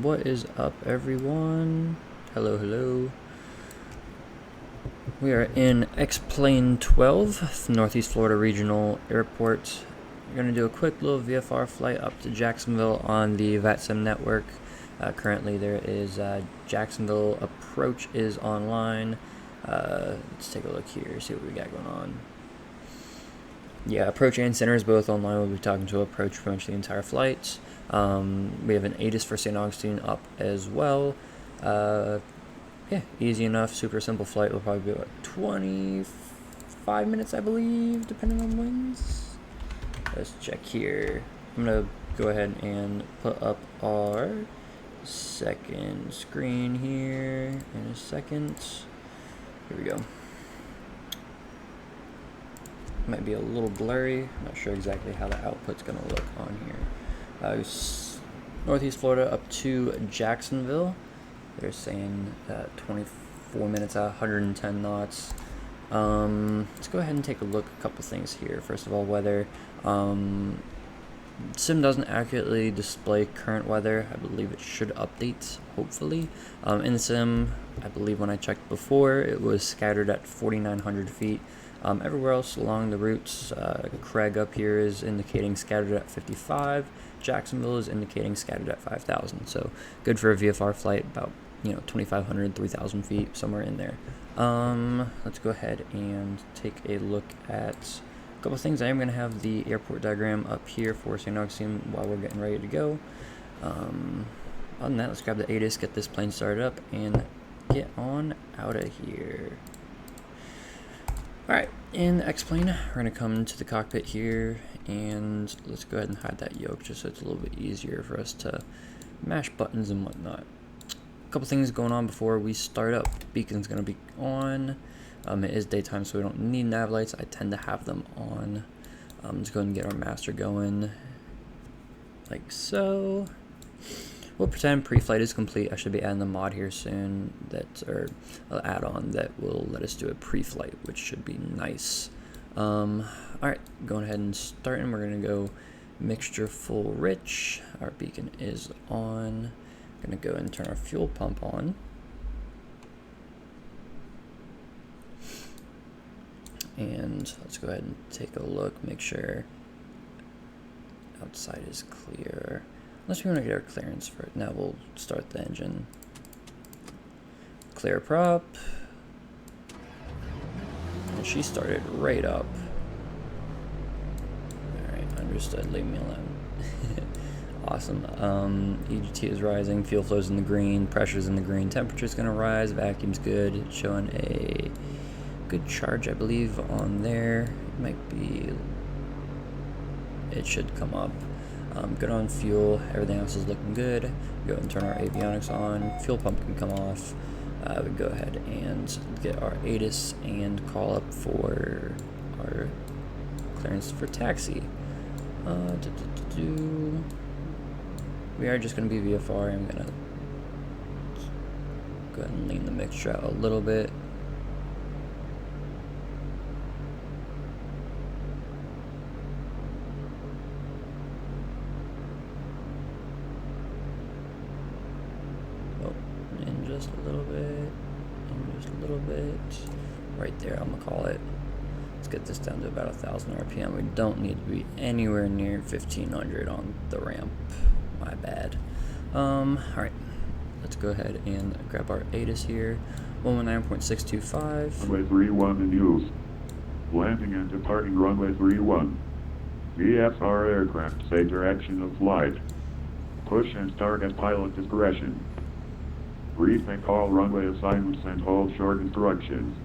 What is up, everyone? Hello, hello. We are in X-Plane 12, Northeast Florida Regional Airport. We're going to do a quick little VFR flight up to Jacksonville on the VATSIM network. Currently there is Jacksonville approach is online. Let's take a look here, see what we got going on. Yeah, approach and center is both online. We'll be talking to approach pretty much the entire flight. We have an ATIS for St. Augustine up as well. Yeah, easy enough, super simple flight. Will probably be about 25 minutes, I believe, depending on winds. Let's check here. I'm gonna go ahead and put up our second screen here in a second. Here we go. Might be a little blurry. I'm not sure exactly how the output's gonna look on here. Northeast Florida up to Jacksonville. They're saying 24 minutes out, 110 knots. Let's go ahead and take a look at a couple things here. First of all, weather. Sim doesn't accurately display current weather. I believe it should update, hopefully. In the sim, I believe when I checked before, it was scattered at 4,900 feet. Everywhere else along the routes, Craig up here is indicating scattered at 55. Jacksonville is indicating scattered at 5,000. So good for a VFR flight, about 2,500, 3,000 feet, somewhere in there. Let's go ahead and take a look at a couple things. I am going to have the airport diagram up here for St. Augustine while we're getting ready to go. Other than that, let's grab the ATIS, get this plane started up, and get on out of here. Alright, in the X-Plane, we're going to come into the cockpit here, and let's go ahead and hide that yoke just so it's a little bit easier for us to mash buttons and whatnot. A couple things going on before we start up. Beacon's going to be on. It is daytime, so we don't need nav lights. I tend to have them on. Let's go ahead and get our master going, like so. We'll pretend pre-flight is complete. I should be adding a mod here soon or an add-on that will let us do a pre-flight, which should be nice. Alright, going ahead and starting. We're going to go mixture full rich. Our beacon is on. Going to go and turn our fuel pump on. And let's go ahead and take a look, make sure outside is clear. Unless we want to get our clearance for it. Now we'll start the engine. Clear prop. And she started right up. Alright, understood. Leave me alone. Awesome. EGT is rising. Fuel flow's in the green. Pressure's in the green. Temperature's going to rise. Vacuum's good. It's showing a good charge, I believe, on there. It might be... It should come up. Good on fuel, everything else is looking good. Go ahead and turn our avionics on, fuel pump can come off. We go ahead and get our ATIS and call up for our clearance for taxi. We are just going to be VFR. I'm going to go ahead and lean the mixture out a little bit. Just a little bit, and just a little bit, right there. I'm gonna call it. Let's get this down to about 1,000 RPM. We don't need to be anywhere near 1,500 on the ramp. My bad. All right, let's go ahead and grab our ATIS here. 119.625. Runway 31 in use. Landing and departing runway 31. VFR aircraft say direction of flight. Push and start at pilot discretion. Rethink all runway assignments and hold short instructions.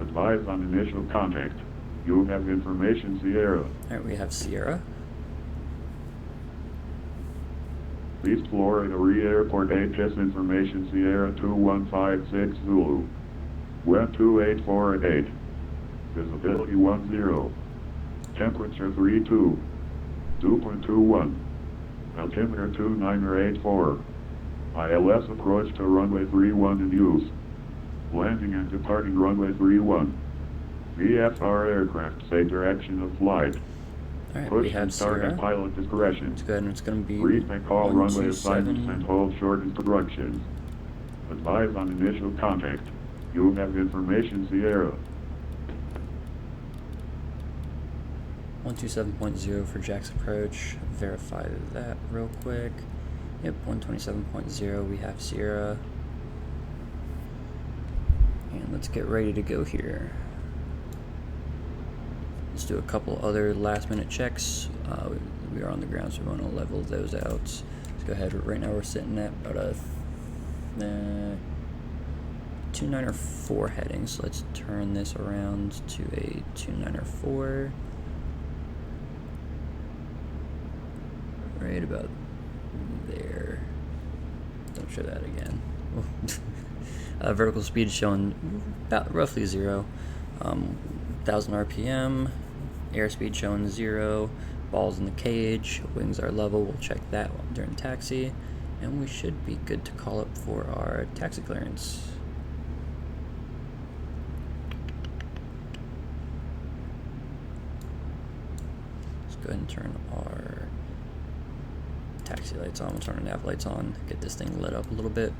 Advise on initial contact. You have information Sierra. Alright, we have Sierra. East Florida Re-Airport ATIS information Sierra 2156 Zulu. Wind 284 at 8. Visibility 10. Temperature 32. 2.21. Altimeter 2984. ILS approach to runway 31 in use. Landing and departing runway 31. VFR aircraft say direction of flight. Alright, we Push and have start at Sierra. pilot discretion. Let's go ahead and it's going to be Brief and call runway assignments 127. and hold short instructions. Advise on initial contact. You have information, Sierra. 127.0 for Jack's approach. Verify that real quick. Yep, 127.0. We have Sierra. And let's get ready to go here. Let's do a couple other last minute checks. We are on the ground, so we want to level those out. Let's go ahead. Right now we're sitting at about a 294 heading, so let's turn this around to a 294. Right about there. Don't show that again. Vertical speed showing about roughly 0. 1000 RPM. Airspeed showing 0. Balls in the cage. Wings are level. We'll check that during taxi. And we should be good to call up for our taxi clearance. Let's go ahead and turn our taxi lights on. We'll turn our nav lights on. Get this thing lit up a little bit.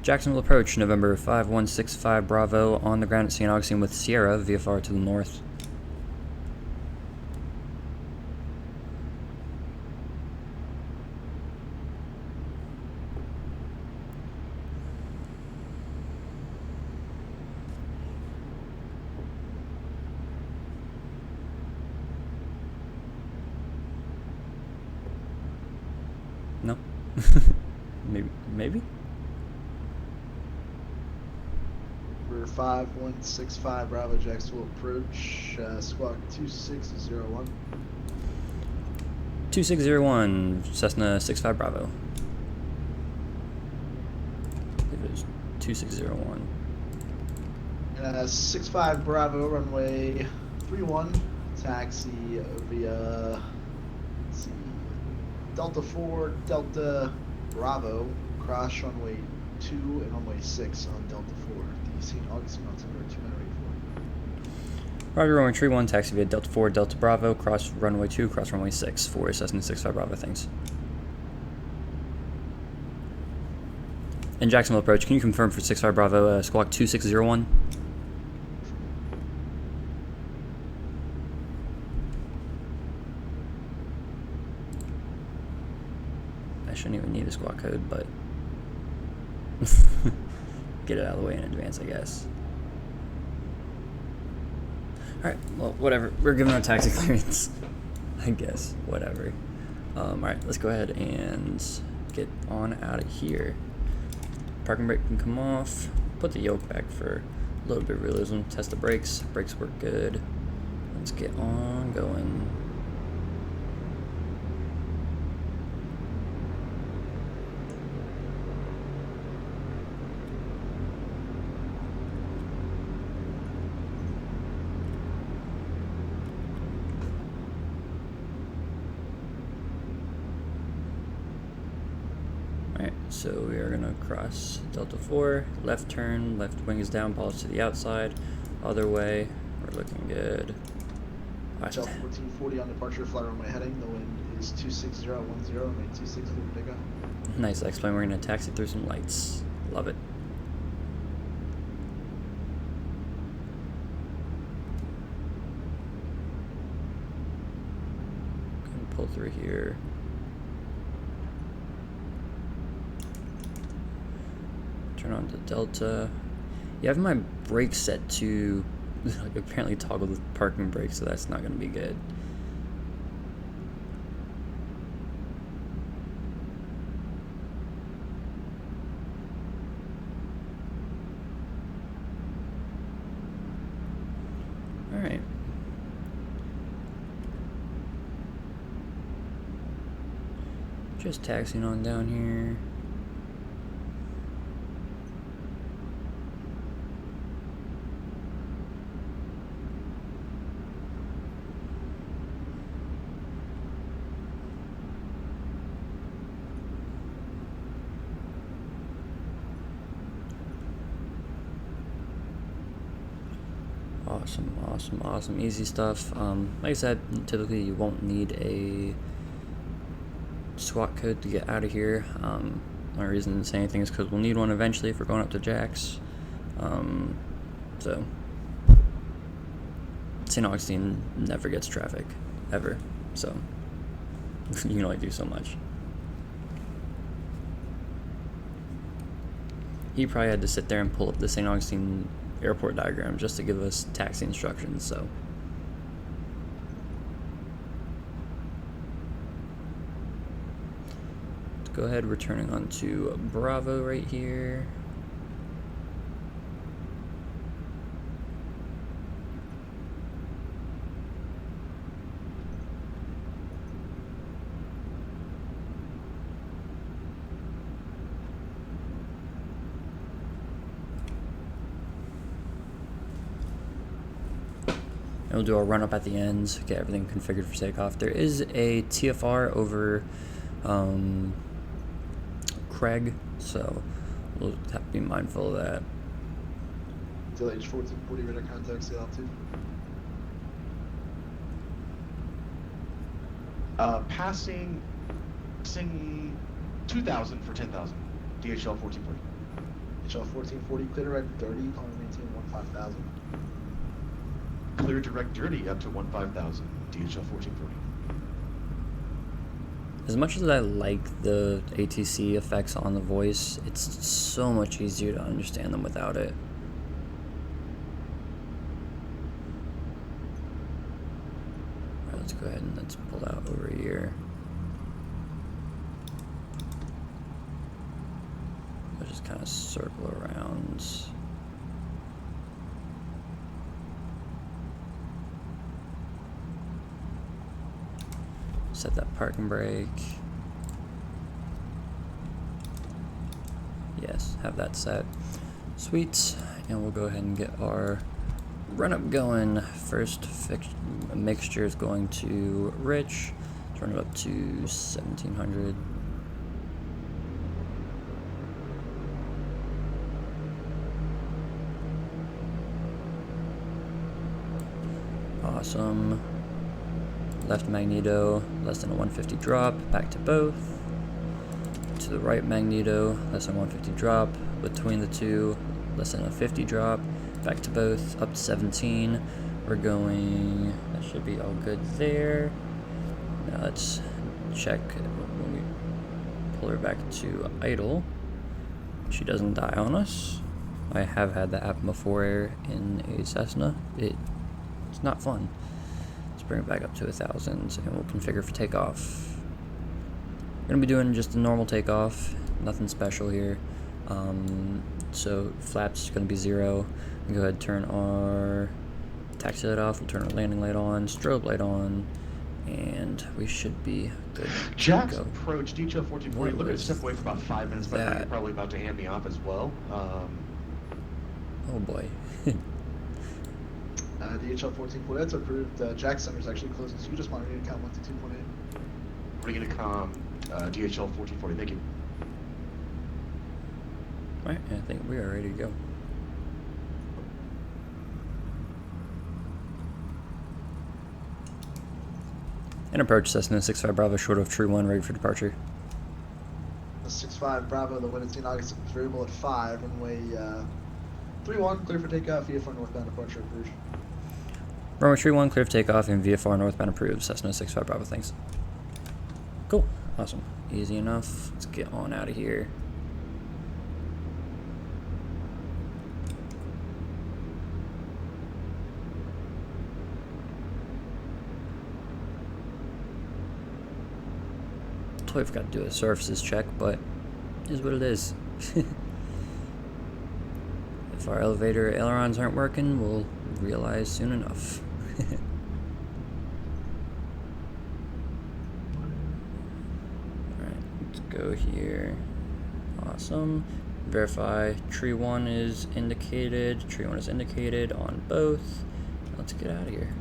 Jacksonville approach, November 5165 Bravo, on the ground at St. Augustine with Sierra, VFR to the north. No? Maybe? Number 5165 Bravo, Jacksonville approach, squawk 2601. 2601, Cessna 65 Bravo. I believe it was 2601. 65 Bravo, runway 31, taxi via, let's see, Delta 4, Delta Bravo, cross runway 2 and runway 6 on Delta 4, the St. Augustine altimeter 2984. Roger, runway 31, taxi via Delta 4, Delta Bravo, cross runway 2, cross runway 6 for Cessna 65 Bravo, thanks. And Jacksonville approach, can you confirm for 65 Bravo, squawk 2601? I shouldn't even need a squawk code, but get it out of the way in advance, I guess. Alright, well, whatever. We're giving our taxi clearance. I guess. Whatever. Alright, let's go ahead and get on out of here. Parking brake can come off. Put the yoke back for a little bit of realism. Test the brakes. Brakes work good. Let's get on going. Alright, so we are going to cross Delta 4, left turn, left wing is down, balls to the outside, other way, we're looking good. Delta 1440 on departure, fly runway heading, the wind is 26010, runway 26 for pickup. Nice, explain, we're going to taxi through some lights, love it. Gonna pull through here. Turn on to Delta. You have my brake set to like, apparently toggle the parking brake, so that's not going to be good. Alright. Just taxiing on down here. Awesome, easy stuff. Like I said, typically you won't need a SWAT code to get out of here. The reason to say anything is because we'll need one eventually if we're going up to JAX. So St. Augustine never gets traffic, ever. So you can only do so much. He probably had to sit there and pull up the St. Augustine airport diagram just to give us taxi instructions, so. Let's go ahead, we're turning on to Bravo right here. And we'll do a run up at the end, get everything configured for takeoff. There is a TFR over Craig, so we'll have to be mindful of that. Till age 1440 radar contacts the altitude. Passing 2,000 for 10,000. DHL 1440. HL 1440, clear direct 30, calling maintain 15,000. Clear direct dirty up to 15,000. DHL 1440. As much as I like the ATC effects on the voice, it's so much easier to understand them without it. Alright, let's go ahead and let's pull out over here. We'll just kind of circle around. Set that parking brake. Yes, have that set. Sweet. And we'll go ahead and get our run up going. First mixture is going to Rich. Turn it up to 1700. Awesome. Left magneto, less than a 150 drop, back to both. To the right magneto, less than 150 drop. Between the two, less than a 50 drop, back to both, up to 17. We're going, that should be all good there. Now let's check when we pull her back to idle. She doesn't die on us. I have had that happen before in a Cessna. It's not fun. Let's bring it back up to 1,000 and we'll configure for takeoff. We're going to be doing just a normal takeoff, nothing special here. So flaps going to be 0. We'll go ahead and turn our taxi light off, we'll turn our landing light on, strobe light on, and we should be good Jack's to go. approach, DHL 1440, What looking to was step away for about 5 minutes, but I think that? you're probably about to hand me off as well. Oh boy. DHL 1440, that's approved. Jack Center's actually closing, so you just want to read account 122.8. We're going to come DHL 1440, thank you. Alright, I think we are ready to go. And approach Cessna 65 Bravo short of True 1, ready for departure. 65 Bravo, the wind at St. Augustine is variable at 5, runway 31, clear for takeoff, VFR northbound departure approved. Runway 31, clear for takeoff, and VFR northbound approved. Cessna 65 Bravo, thanks. Cool, awesome, easy enough. Let's get on out of here. Totally forgot to do a surfaces check, but it is what it is. If our elevator ailerons aren't working, we'll realize soon enough. Alright, let's go here. Awesome. Verify tree 1 is indicated. Tree 1 is indicated on both. Let's get out of here.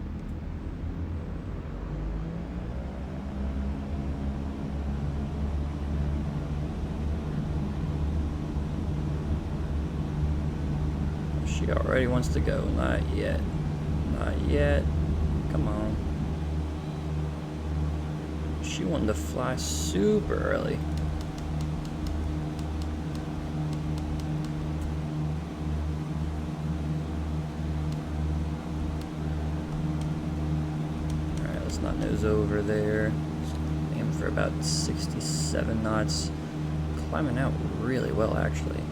She already wants to go. Not yet. Not yet. Come on. She wanted to fly super early. Alright, let's not nose over there. Aim for about 67 knots. Climbing out really well, actually.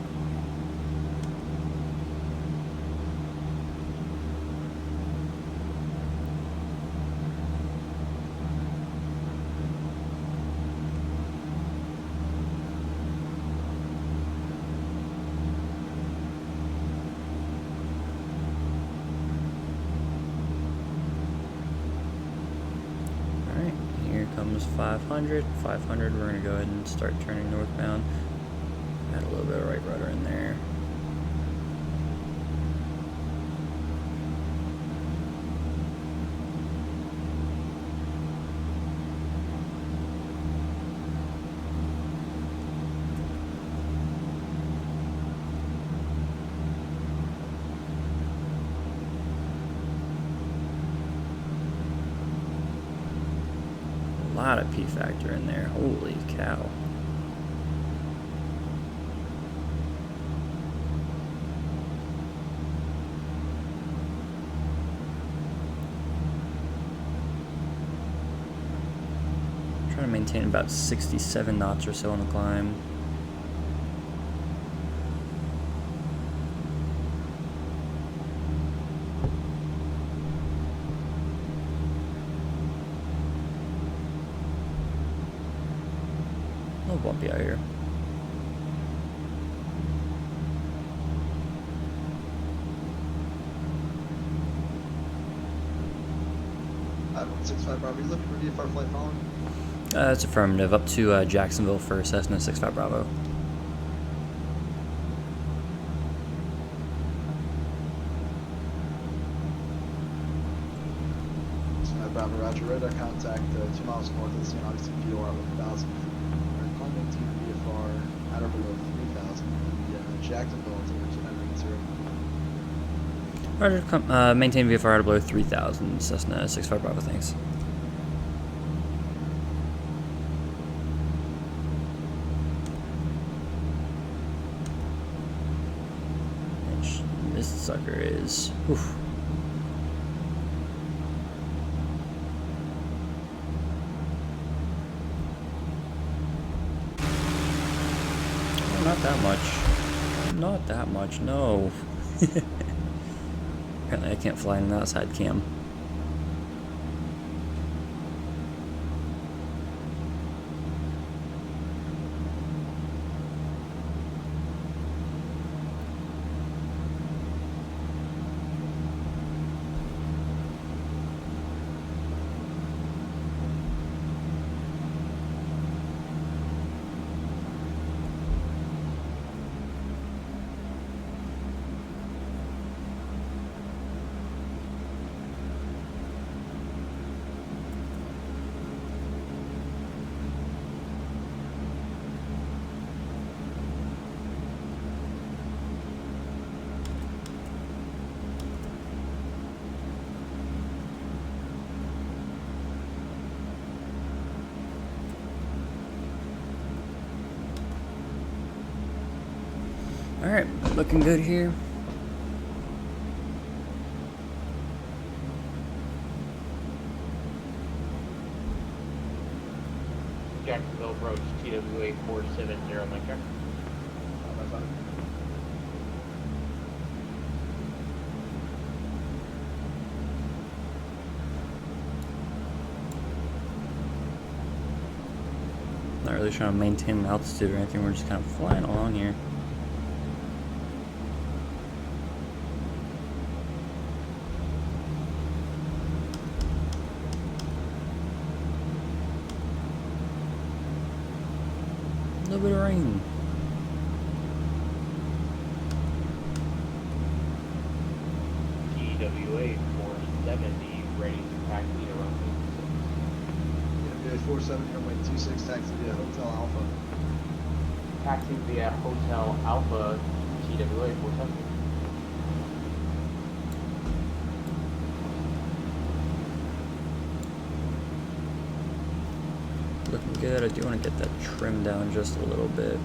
Alright, here comes 500. 500, we're going to go ahead and start turning northbound. Add a little bit of right rudder in there. A lot of P factor in there. Holy cow. Trying to maintain about 67 knots or so on the climb. A little bumpy out here. I 165 Bravo, you looking for VFR flight following? It's affirmative. Up to Jacksonville for Cessna 65 Bravo. Bravo, Roger. Radar contact 2 miles north of the St. Augustine VOR at 1,000 feet. We're climbing to VFR at or below 3,000. The Jacksonville altimeter 2930. Roger, maintain VFR at or below 3,000. Cessna 65 Bravo, thanks. And this sucker is... Oof. Not that much. Not that much, no. Apparently I can't fly in an outside cam. Alright, looking good here. Jacksonville approach TWA 470, Mike check. Not really trying to maintain an altitude or anything, we're just kind of flying along here. A little bit of rain. TWA 470, ready to taxi to runway TWA 470, runway 26, taxi via Hotel Alpha. Taxi via Hotel Alpha, TWA 470. looking good. I do want to get that trim down just a little bit.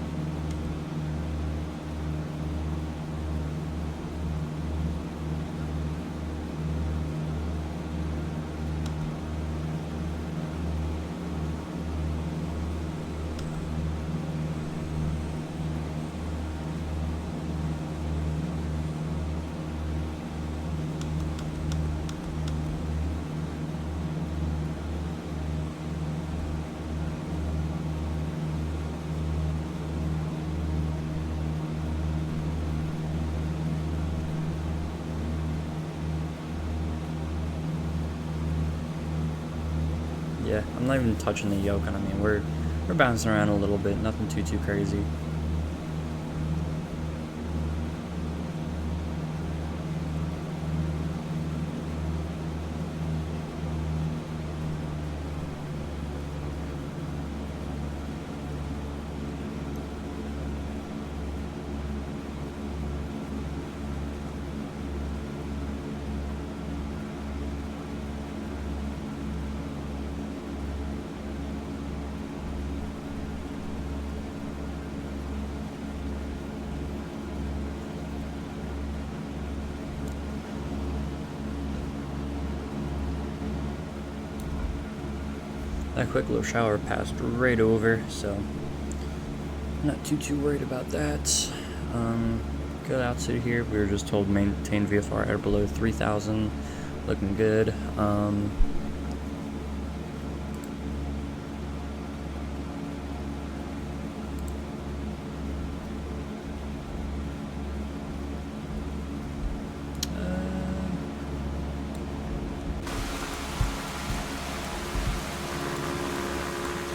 Yeah, I'm not even touching the yoke, and I mean we're bouncing around a little bit, nothing too crazy. That quick little shower passed right over, so not too worried about that. Good altitude here. We were just told maintain VFR at or below 3,000. Looking good.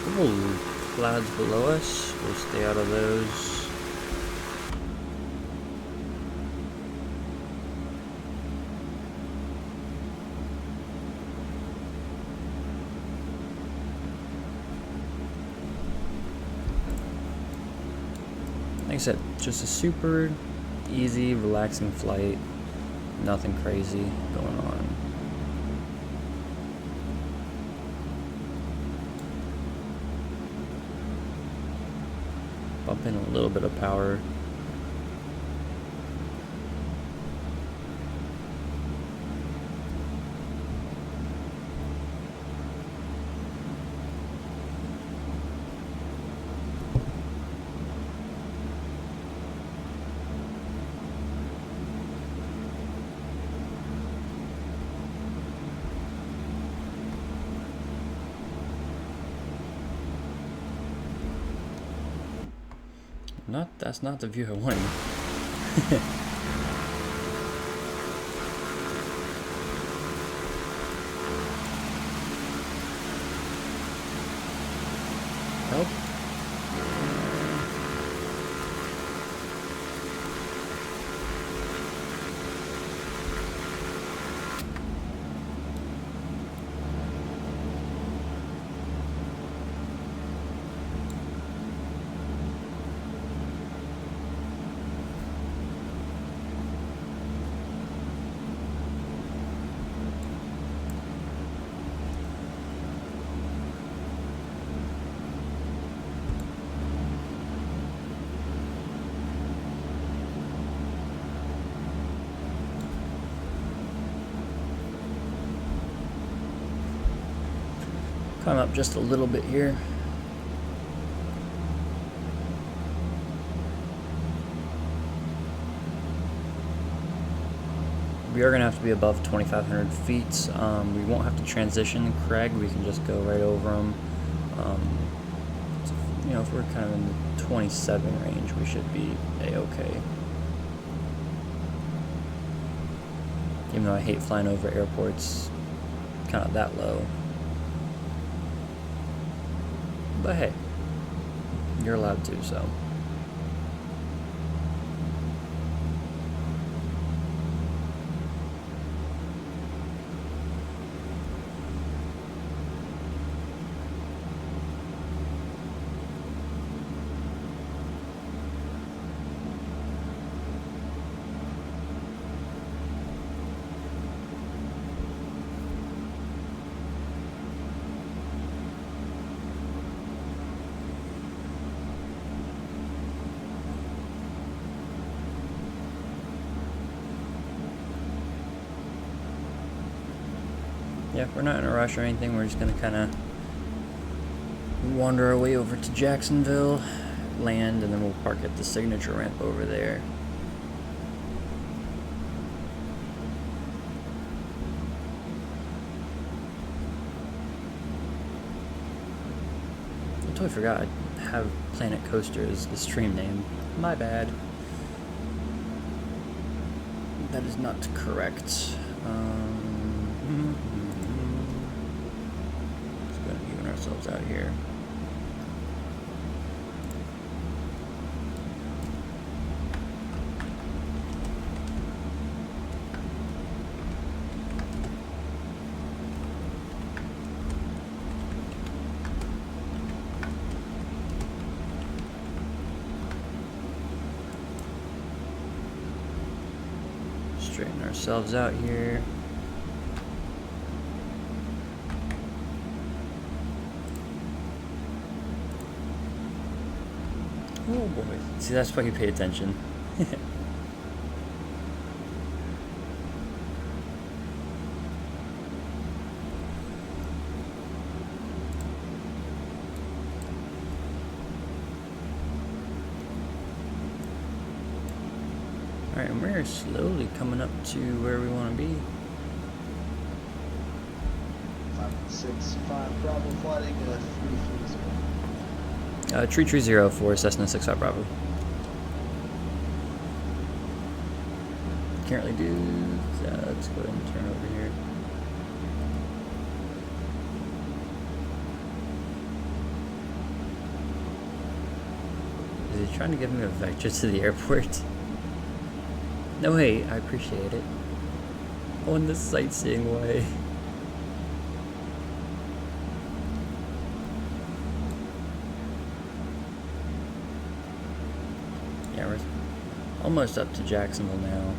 Couple clouds below us. We'll stay out of those. Like I said, just a super easy, relaxing flight. Nothing crazy going on. Bump in a little bit of power. That's not the view I wanted. Help. Climb up just a little bit here. We are going to have to be above 2,500 feet. We won't have to transition Craig. We can just go right over them. You know, if we're kind of in the 27 range, we should be a-okay. Even though I hate flying over airports kind of that low. But hey, you're allowed to, so. yeah, we're not in a rush or anything. We're just gonna kind of wander our way over to Jacksonville, land, and then we'll park at the signature ramp over there. I totally forgot I have Planet Coaster as the stream name. My bad. That is not correct. Just gonna even ourselves out here. Straighten ourselves out here. Oh boy. See, that's why you pay attention. Alright, and we're slowly coming up to where we want to be. 565 Bravo flighting 330. 3330 for Cessna 65 Bravo. Currently do. Let's go ahead and turn over here. Is he trying to give me a vector to the airport? No, hey, I appreciate it. On the sightseeing way. Yeah, we're almost up to Jacksonville now.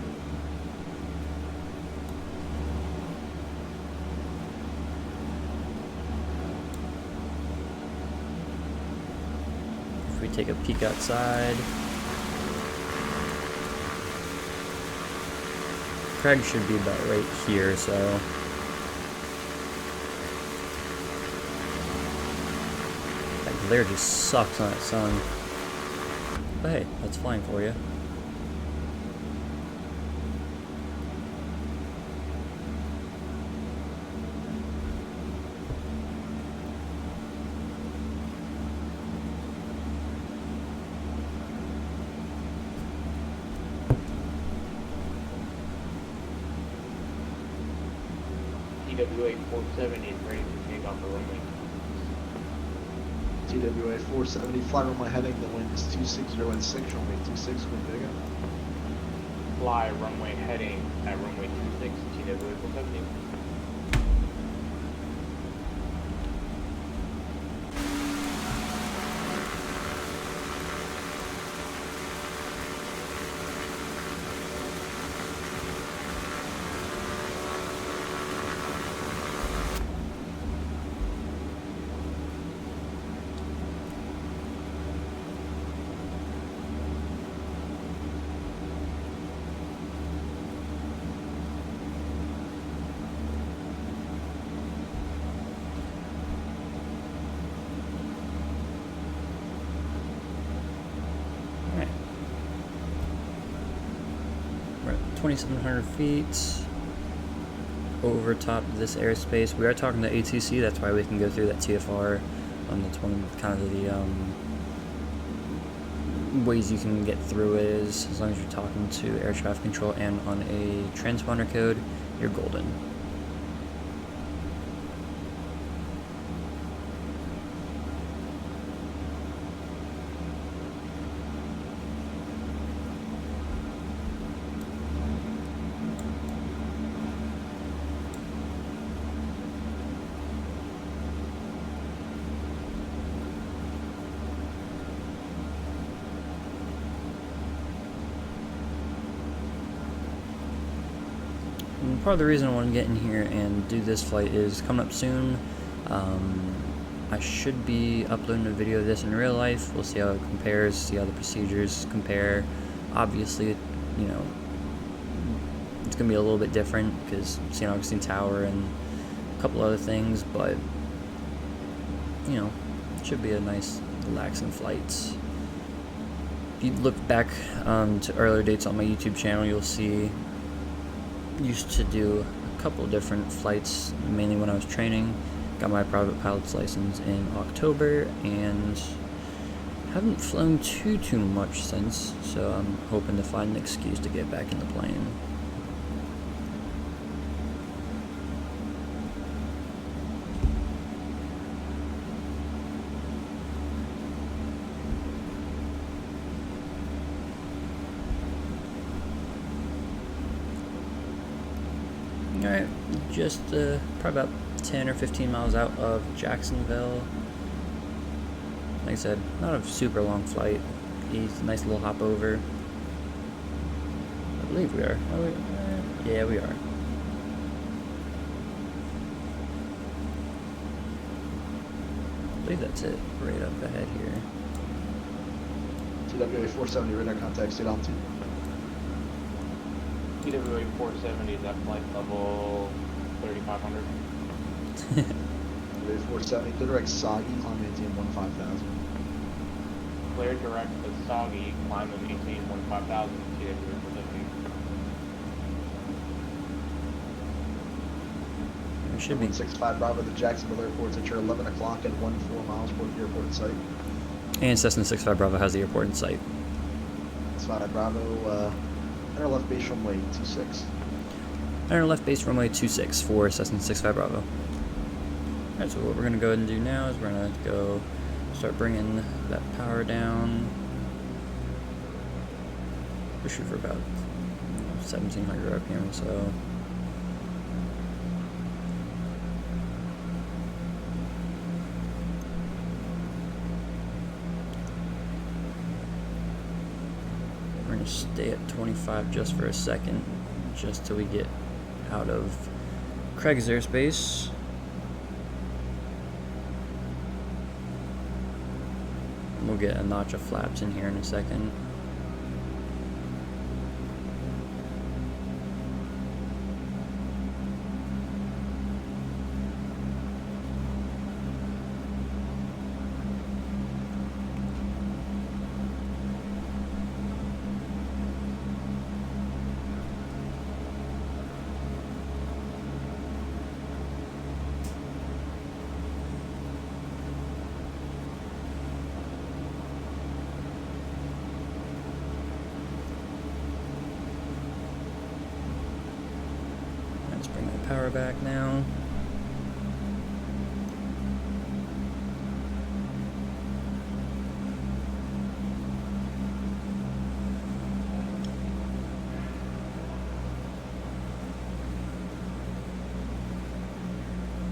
If we take a peek outside, Craig should be about right here, so that glare just sucks on that sun. But hey, that's flying for you. TWA 470 is ready to take off the runway. TWA 470 flight runway heading, the wind is 26016, runway 26, wind big up. Fly runway heading at runway 26, TWA 470. Alright. We're at 2,700 feet over top of this airspace. We are talking to ATC, that's why we can go through that TFR. That's one of kind of the ways you can get through it is as long as you're talking to air traffic control and on a transponder code, you're golden. And part of the reason I want to get in here and do this flight is coming up soon. I should be uploading a video of this in real life. We'll see how it compares, see how the procedures compare. Obviously, you know, it's going to be a little bit different because St. Augustine Tower and couple other things, but you know, it should be a nice, relaxing flight. If you look back to earlier dates on my YouTube channel, you'll see I used to do a couple different flights, mainly when I was training. Got my private pilot's license in October, and haven't flown too much since, so I'm hoping to find an excuse to get back in the plane. Alright, just probably about 10 or 15 miles out of Jacksonville. Like I said, not a super long flight. Easy, nice little hop over. I believe we are. Yeah, we are. I believe that's it, right up ahead here. TWA 470 radar contact, state altitude. TWA 470 is at flight level 3500. TWA 470, clear direct Soggy, climb maintain 15,000. Clear direct to Soggy, climb and maintain 15,000, TWA 470. We should be 165 Bravo, the Jacksonville airport's at your 11 o'clock and 14 miles toward the airport in sight. And Cessna 65 Bravo has the airport in sight. 65 Bravo, enter left base runway 26. Enter left base runway 26 for Cessna 65 Bravo. Alright, so what we're going to go ahead and do now is we're going to go start bringing that power down. We'll shoot for about 1700 RPM, so. We're going to stay at 25 just for a second, just till we get out of Craig's airspace. We'll get a notch of flaps in here in a second. Let's bring that power back now.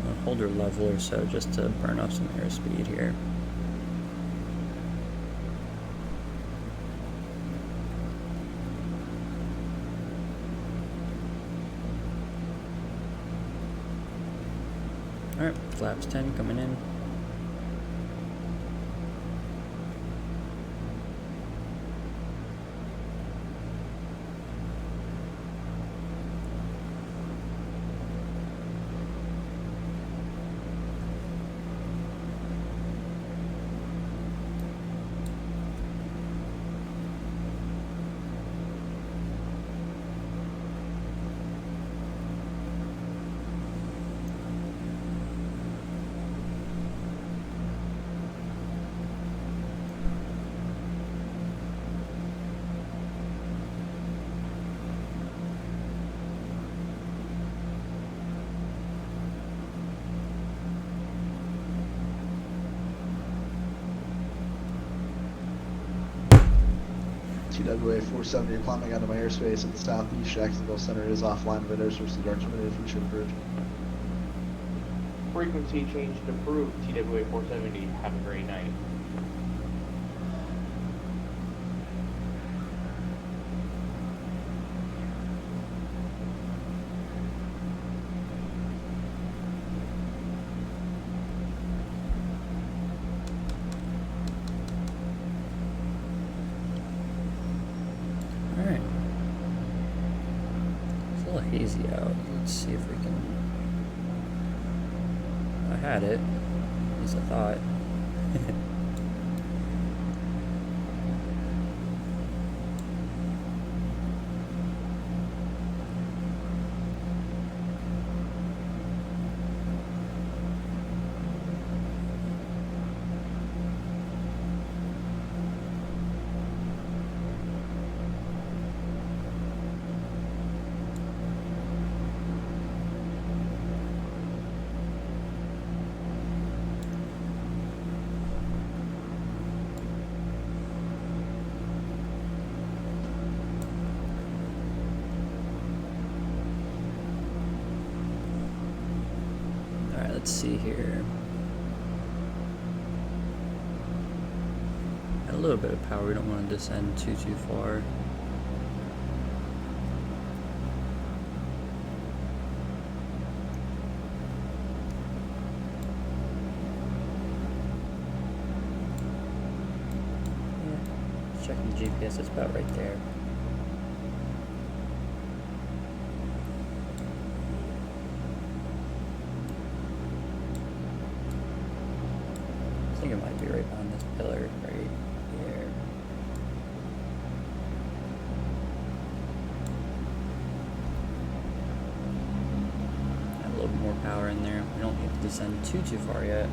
I'll hold her level or so just to burn off some airspeed here. Alright, flaps 10 coming in. TWA 470, you're climbing out of my airspace at the southeast. Jacksonville Center is offline, but airspace is permitted for ship bridge. Frequency change approved, TWA 470. Have a great night. Alright. It's a little hazy out. Let's see if we can had it. At least I thought. Let's see here. Got a little bit of power. We don't want to descend too far. Yeah. Checking the GPS. It's about right there. I think it might be right behind this pillar right here. Add a little bit more power in there. We don't need to descend too far yet.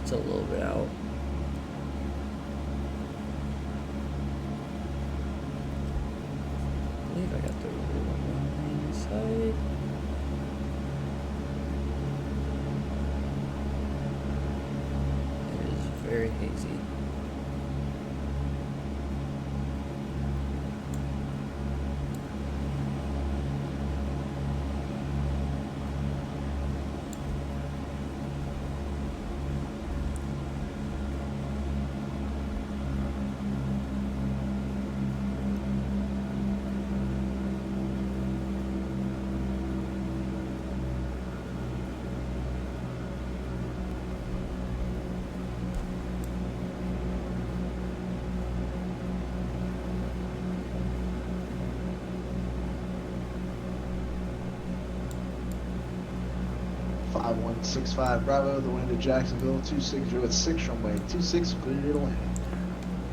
It's a little bit out. I believe I got the wrong inside. Very hazy. One 65 Bravo, the wind to Jacksonville, 26 at 6 runway, 26 clear to land.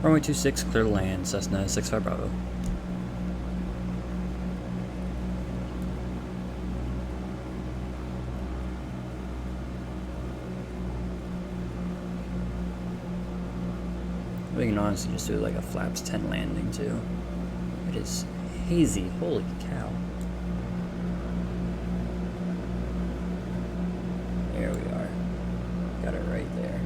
Runway 26 clear to land, Cessna 65 Bravo. We can honestly just do like a flaps 10 landing too. It is hazy, holy cow. There we are. Got it right there.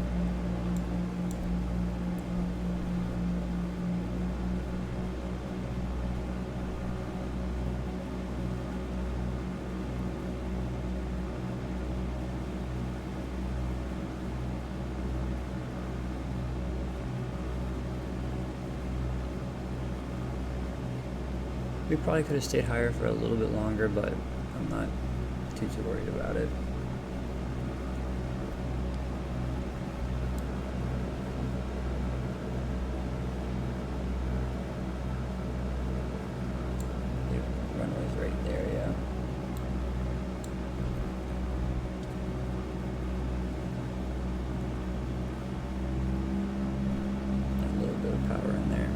We probably could have stayed higher for a little bit longer, but I'm not too worried about it. Runway's right there, yeah. A little bit of power in there.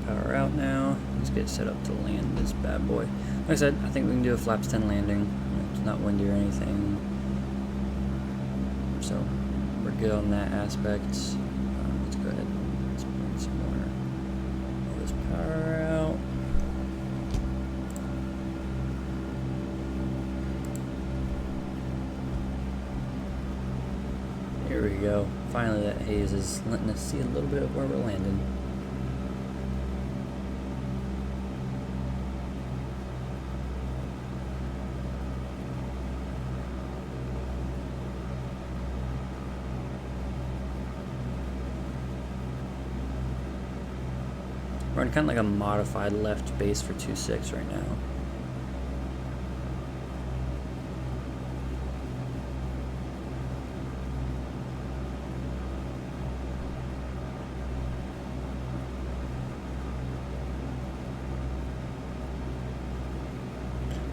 Power out now. Let's get set up to land this bad boy. Like I said, I think we can do a flaps 10 landing. It's not windy or anything, so we're good on that aspect. Let's go ahead and let's bring some more of this power out. Here we go. Finally, that haze is letting us see a little bit of where we're landing. We're in kind of like a modified left base for 2-6 right now.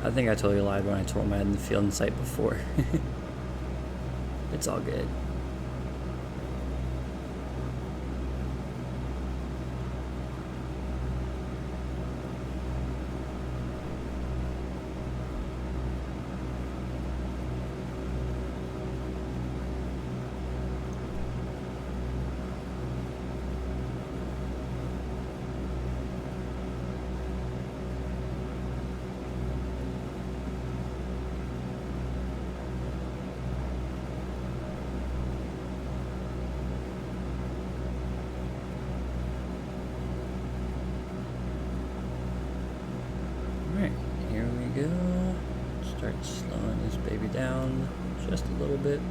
I think I totally lied when I told him I had the field in sight before. It's all good. Alright, here we go. Start slowing this baby down just a little bit.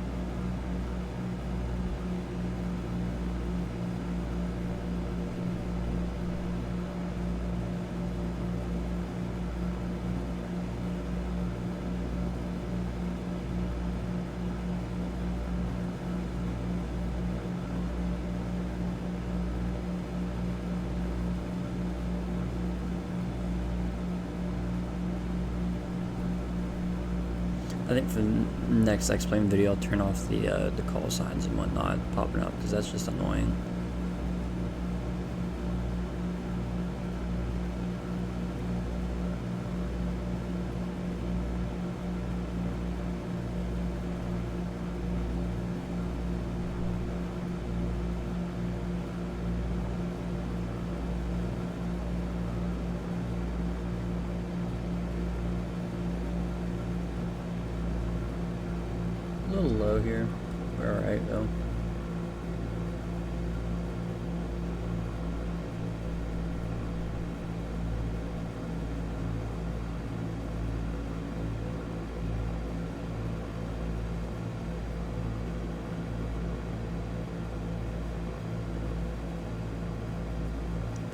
I think for the next X-Plane video, I'll turn off the call signs and whatnot popping up, because that's just annoying. A little low here. We're alright though.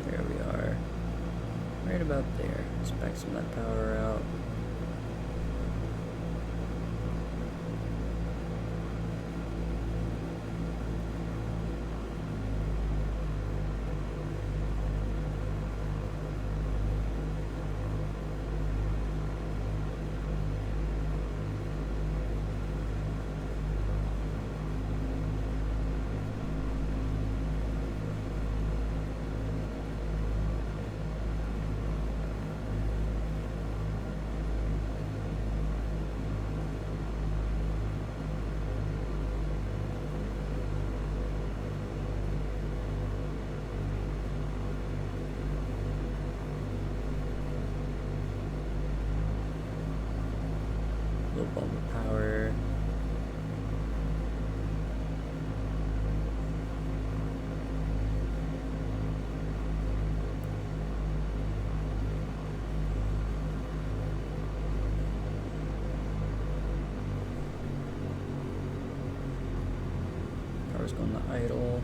There we are. Right about there. Let's back some of that power out. Little bump of power. Power's going to idle.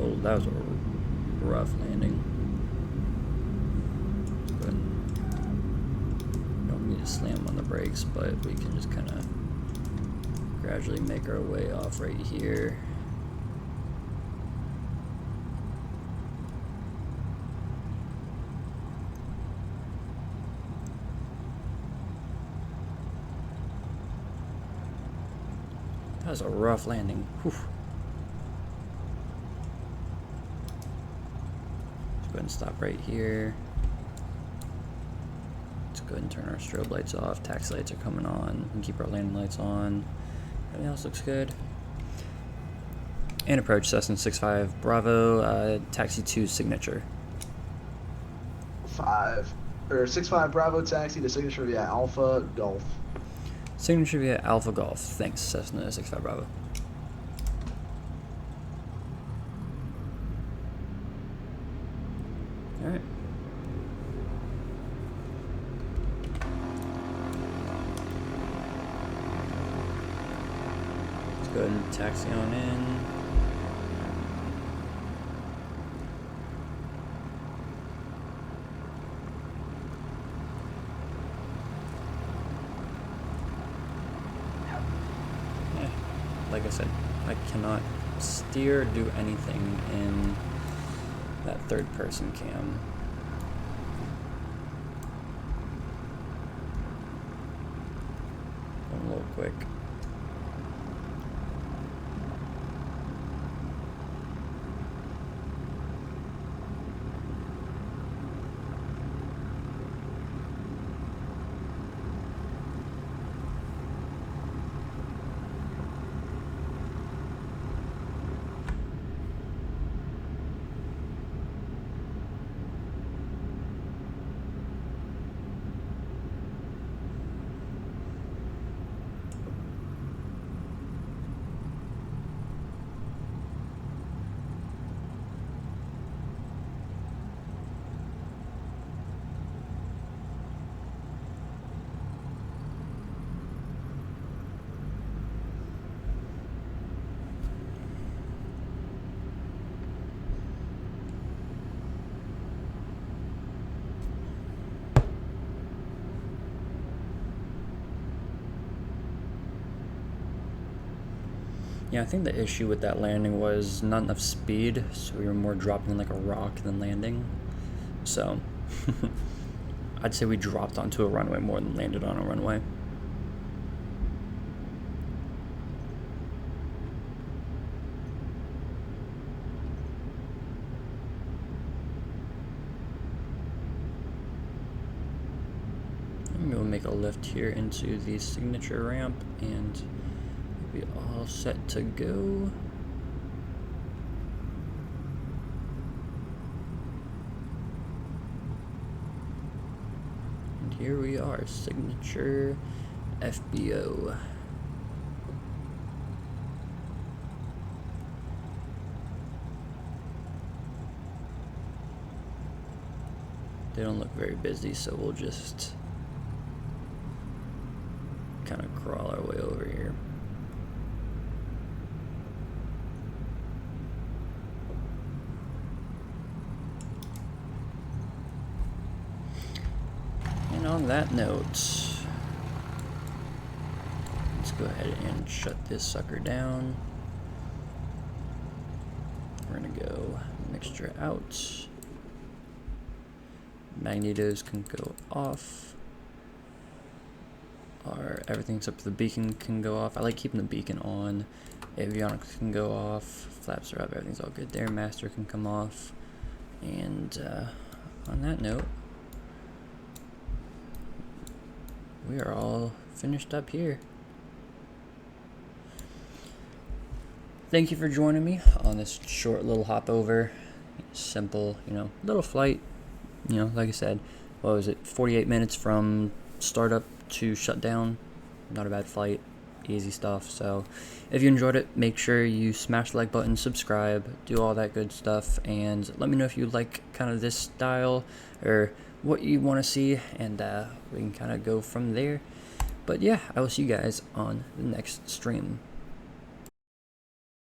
Oh, that was a rough landing. Slam on the brakes, but we can just kind of gradually make our way off right here. That was a rough landing. Whew. Let's go ahead and stop right here. Go ahead and turn our strobe lights off. Taxi lights are coming on. We can keep our landing lights on. Everything else looks good. And approach Cessna 65 Bravo, taxi to signature. 65 Bravo taxi to signature via Alpha Golf. Signature via Alpha Golf. Thanks, Cessna 65 Bravo. Alright. Go ahead ahead and taxi on in. Like I said, I cannot steer or do anything in that third person cam. Going a little quick. Yeah, I think the issue with that landing was not enough speed, so we were more dropping like a rock than landing. So, I'd say we dropped onto a runway more than landed on a runway. I'm going to make a lift here into the signature ramp and be all set to go. And here we are, signature FBO. They don't look very busy, so we'll just kind of crawl our way over here. And on that note, let's go ahead and shut this sucker down. We're gonna go mixture out. Magnetos can go off. Everything except for the beacon can go off. I like keeping the beacon on. Avionics can go off. Flaps are up. Everything's all good there. Master can come off. And on that note, we are all finished up here. Thank you for joining me on this short little hop over. Simple, little flight. Like I said, what was it? 48 minutes from startup to shut down. Not a bad flight. Easy stuff. So if you enjoyed it, make sure you smash the like button, subscribe, do all that good stuff, and let me know if you like kind of this style or what you want to see, and we can kind of go from there. But yeah, I will see you guys on the next stream.